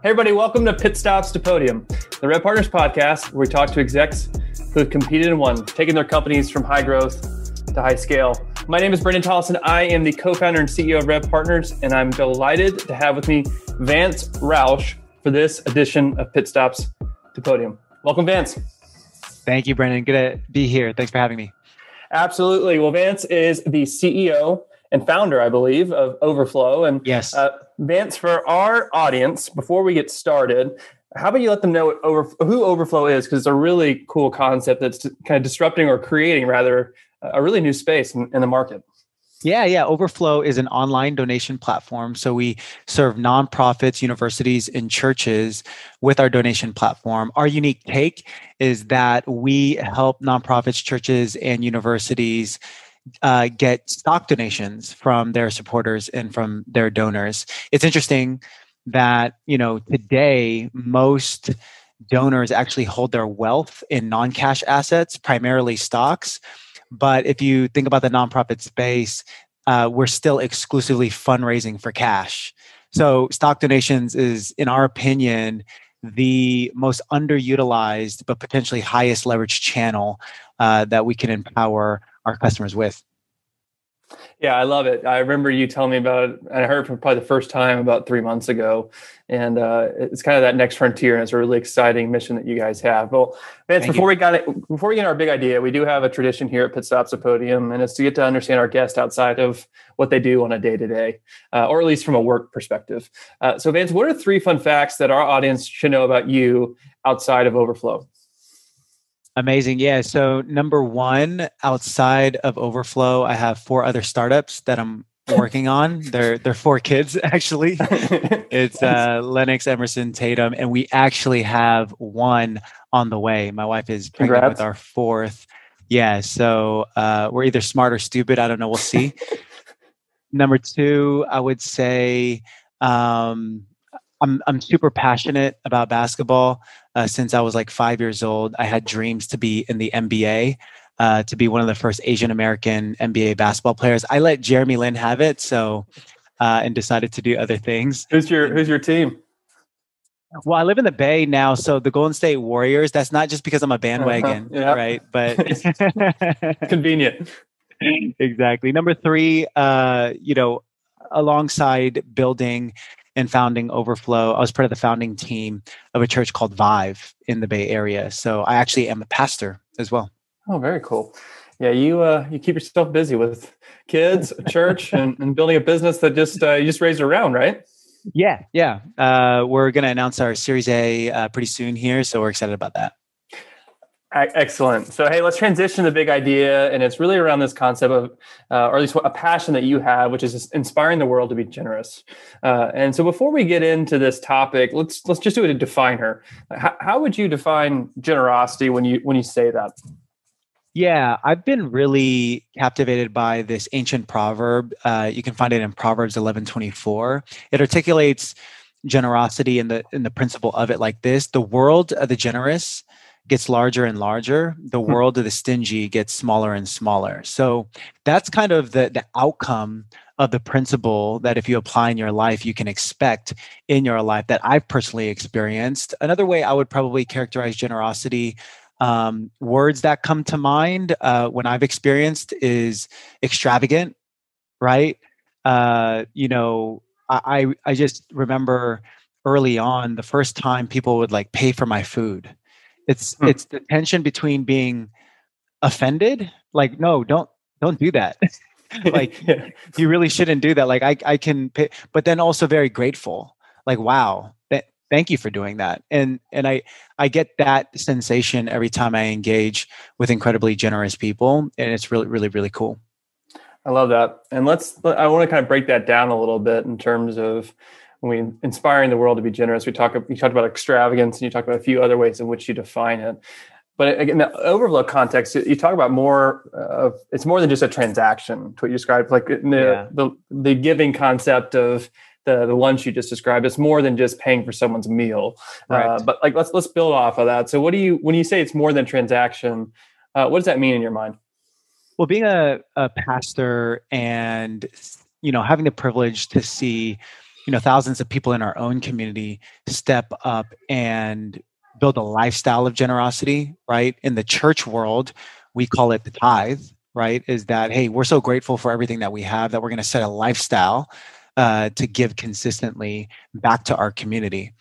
Hey everybody, welcome to Pit Stops to Podium, the Rev Partners podcast where we talk to execs who have competed and won, taking their companies from high growth to high scale. My name is Brendan Tollison. I am the co-founder and CEO of Rev Partners, and I'm delighted to have with me Vance Roush for this edition of Pit Stops to Podium. Welcome, Vance. Thank you, Brendan. Good to be here. Thanks for having me. Absolutely. Well, Vance is the CEO and founder, I believe, of Overflow. And yes, Vance, for our audience, before we get started, how about you let them know who Overflow is? Because it's a really cool concept that's kind of disrupting or creating, rather, a really new space in the market. Yeah. Overflow is an online donation platform. So we serve nonprofits, universities, and churches with our donation platform. Our unique take is that we help nonprofits, churches, and universities get stock donations from their supporters and from their donors. It's interesting that, today most donors actually hold their wealth in non-cash assets, primarily stocks. But if you think about the nonprofit space, we're still exclusively fundraising for cash. So stock donations is, in our opinion, the most underutilized but potentially highest leverage channel that we can empower our customers with. Yeah, I love it. I remember you telling me about it, and I heard it for probably the first time about 3 months ago. And it's kind of that next frontier, and it's a really exciting mission that you guys have. Well, Vance, before we get into our big idea, we do have a tradition here at Pit Stops to Podium, and it's to get to understand our guest outside of what they do on a day-to-day, or at least from a work perspective. So, Vance, what are 3 fun facts that our audience should know about you outside of Overflow? Amazing. Yeah. So number 1, outside of Overflow, I have 4 other startups that I'm working on. They're 4 kids, actually. It's Lennox, Emerson, Tatum, and we actually have 1 on the way. My wife is pregnant with our 4th. Yeah. So we're either smart or stupid. I don't know. We'll see. Number 2, I would say I'm super passionate about basketball. Since I was like 5 years old, I had dreams to be in the NBA, to be one of the first Asian American NBA basketball players. I let Jeremy Lin have it, and decided to do other things. Who's your team? Well, I live in the Bay now, so the Golden State Warriors. That's not just because I'm a bandwagon, right? But convenient. Exactly. Number 3, alongside building and founding Overflow, I was part of the founding team of a church called Vive in the Bay Area. So I actually am a pastor as well. Oh, very cool. Yeah, you keep yourself busy with kids, church, and building a business that you just raised around, right? Yeah. We're going to announce our Series A pretty soon here, so we're excited about that. Excellent. So, hey, let's transition to the big idea. And it's really around this concept of, or at least a passion that you have, which is inspiring the world to be generous. And so before we get into this topic, let's just do it to define her. How would you define generosity when you say that? Yeah, I've been really captivated by this ancient proverb. You can find it in Proverbs 11:24. It articulates generosity and the principle of it like this: the world of the generous gets larger and larger. The world of the stingy gets smaller and smaller. So that's kind of the outcome of the principle that if you apply in your life, you can expect in your life that I've personally experienced. Another way I would probably characterize generosity, words that come to mind when I've experienced is extravagant, right? I just remember early on the first time people would like pay for my food. It's the tension between being offended, like, no, don't do that. Like, you really shouldn't do that. Like, I can pay, but then also very grateful. Like, wow, thank you for doing that. And I get that sensation every time I engage with incredibly generous people, and it's really, really, really cool. I love that. And I want to kind of break that down a little bit in terms of when we inspiring the world to be generous. You talked about extravagance, and you talked about a few other ways in which you define it. But again, the Overflow context, you talk about more of, it's more than just a transaction to what you described, like the giving concept of the lunch you just described. It's more than just paying for someone's meal. Right. But like, let's build off of that. So when you say it's more than transaction, what does that mean in your mind? Well, being a pastor and, having the privilege to see thousands of people in our own community step up and build a lifestyle of generosity, right? In the church world, we call it the tithe, right? Is that, hey, we're so grateful for everything that we have that we're going to set a lifestyle to give consistently back to our community,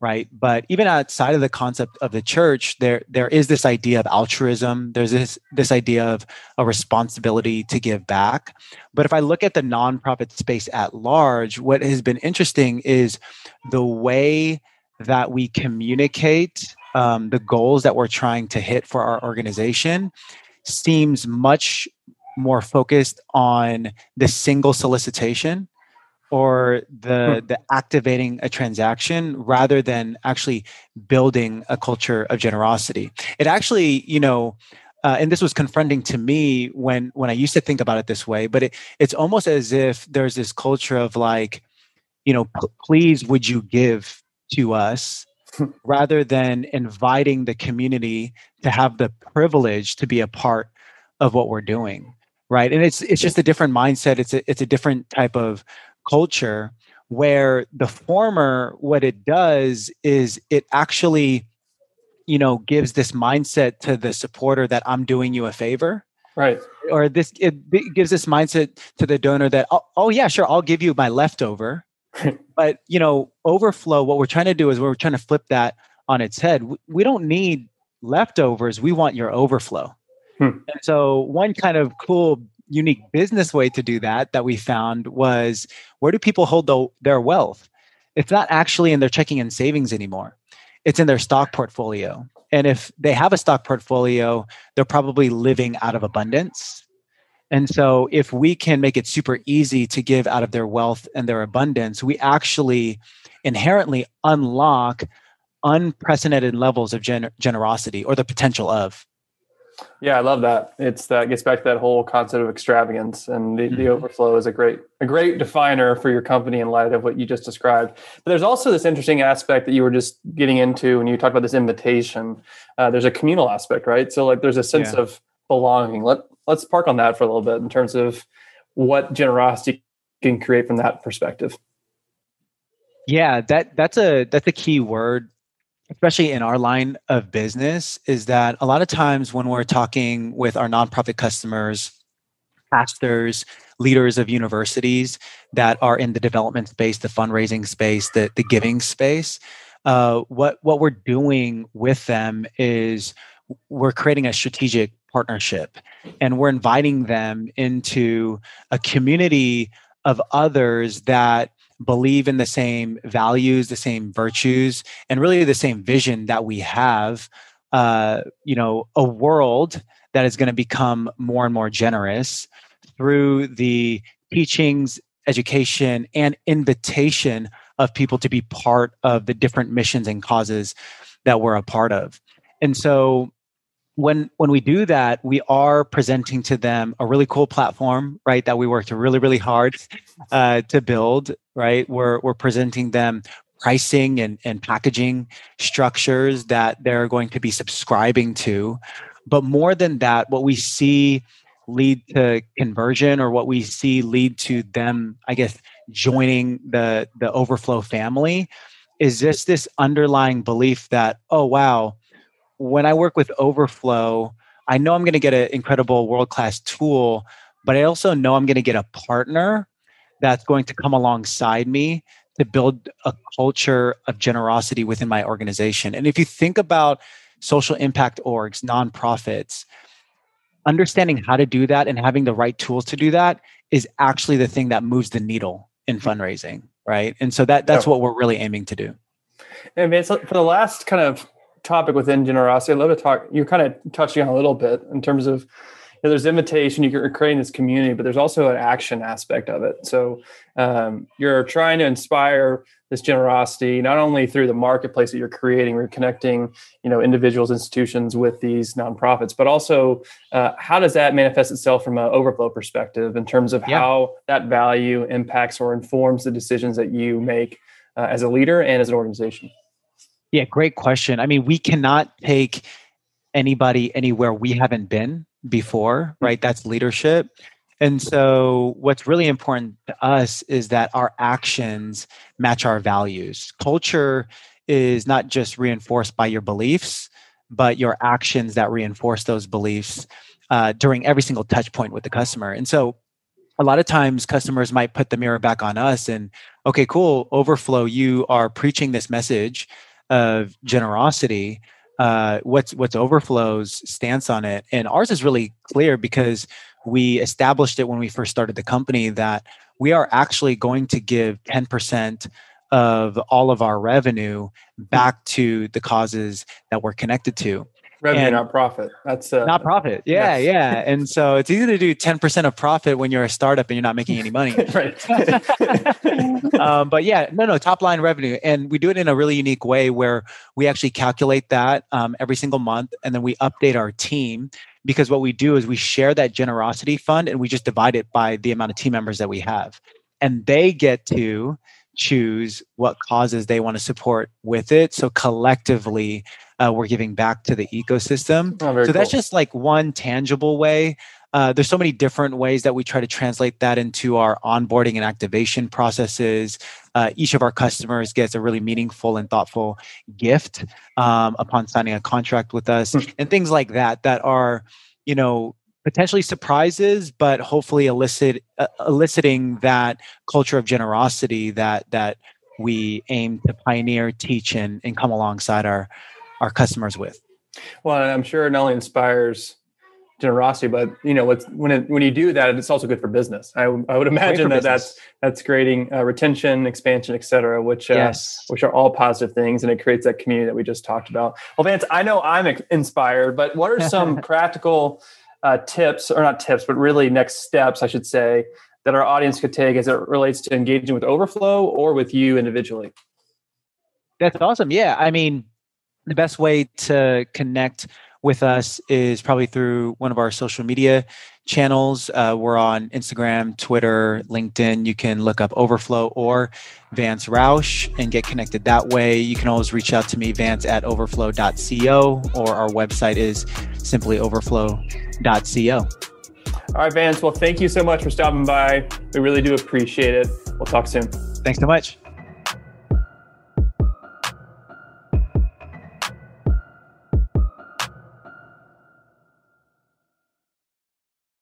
right? But even outside of the concept of the church, there is this idea of altruism. There's this idea of a responsibility to give back. But if I look at the nonprofit space at large, what has been interesting is the way that we communicate the goals that we're trying to hit for our organization seems much more focused on the single solicitation or the activating a transaction rather than actually building a culture of generosity. It actually, and this was confronting to me when I used to think about it this way, but it's almost as if there's this culture of like, please would you give to us rather than inviting the community to have the privilege to be a part of what we're doing, right? And it's just a different mindset. It's a different type of culture where the former, what it does is it actually, gives this mindset to the supporter that I'm doing you a favor. Right. Or it gives this mindset to the donor that, oh yeah, sure, I'll give you my leftover. But, overflow, what we're trying to do is we're trying to flip that on its head. We don't need leftovers. We want your overflow. And so one kind of cool, unique business way to do that we found was, where do people hold their wealth? It's not actually in their checking and savings anymore. It's in their stock portfolio. And if they have a stock portfolio, they're probably living out of abundance. And so if we can make it super easy to give out of their wealth and their abundance, we actually inherently unlock unprecedented levels of generosity, or the potential of. Yeah, I love that. That gets back to that whole concept of extravagance, and the overflow is a great definer for your company in light of what you just described. But there's also this interesting aspect that you were just getting into when you talked about this invitation. There's a communal aspect, right? So like there's a sense of belonging. Let's park on that for a little bit in terms of what generosity can create from that perspective. Yeah, that's a key word, especially in our line of business, is that a lot of times when we're talking with our nonprofit customers, pastors, leaders of universities that are in the development space, the fundraising space, the giving space, what we're doing with them is we're creating a strategic partnership, and we're inviting them into a community of others that believe in the same values, the same virtues, and really the same vision that we have. A world that is going to become more and more generous through the teachings, education, and invitation of people to be part of the different missions and causes that we're a part of. And so when we do that, we are presenting to them a really cool platform, right? That we worked really, really hard to build, right? We're presenting them pricing and packaging structures that they're going to be subscribing to. But more than that, what we see lead to conversion, or what we see lead to them, I guess, joining the Overflow family, is just this underlying belief that, oh, wow, when I work with Overflow, I know I'm going to get an incredible world-class tool, but I also know I'm going to get a partner that's going to come alongside me to build a culture of generosity within my organization. And if you think about social impact orgs, nonprofits, understanding how to do that and having the right tools to do that is actually the thing that moves the needle in fundraising, right? And so that's what we're really aiming to do. And Vance, for the last kind of topic within generosity, I'd love to talk, you're kind of touching on a little bit in terms of, there's invitation, you're creating this community, but there's also an action aspect of it. So you're trying to inspire this generosity, not only through the marketplace that you're creating, we're connecting, individuals, institutions with these nonprofits, but also how does that manifest itself from an Overflow perspective in terms of how that value impacts or informs the decisions that you make as a leader and as an organization? Yeah, great question. I mean, we cannot take anybody anywhere we haven't been before, right? That's leadership. And so what's really important to us is that our actions match our values. Culture is not just reinforced by your beliefs, but your actions that reinforce those beliefs during every single touch point with the customer. And so a lot of times customers might put the mirror back on us and, okay, cool, Overflow, you are preaching this message of generosity. What's Overflow's stance on it? And ours is really clear because we established it when we first started the company that we are actually going to give 10% of all of our revenue back to the causes that we're connected to. Revenue, not profit. That's not profit. Yeah, yes. yeah. And so it's easy to do 10% of profit when you're a startup and you're not making any money. Right. But yeah, no, top line revenue. And we do it in a really unique way where we actually calculate that every single month. And then we update our team because what we do is we share that generosity fund and we just divide it by the amount of team members that we have. And they get to choose what causes they want to support with it. So collectively, we're giving back to the ecosystem. So that's just like one tangible way. There's so many different ways that we try to translate that into our onboarding and activation processes. Each of our customers gets a really meaningful and thoughtful gift upon signing a contract with us, and things like that are, potentially surprises, but hopefully eliciting that culture of generosity that we aim to pioneer, teach, and come alongside our customers with. Well, and I'm sure it not only inspires generosity, but when you do that, it's also good for business. I would imagine that's creating retention, expansion, et cetera, which are all positive things, and it creates that community that we just talked about. Well, Vance, I know I'm inspired, but what are some practical tips, or not tips, but really next steps, I should say, that our audience could take as it relates to engaging with Overflow or with you individually? That's awesome. Yeah. I mean, the best way to connect with us is probably through one of our social media channels. We're on Instagram, Twitter, LinkedIn. You can look up Overflow or Vance Roush and get connected that way. You can always reach out to me, vance@overflow.co, or our website is simply overflow.co. All right, Vance. Well, thank you so much for stopping by. We really do appreciate it. We'll talk soon. Thanks so much.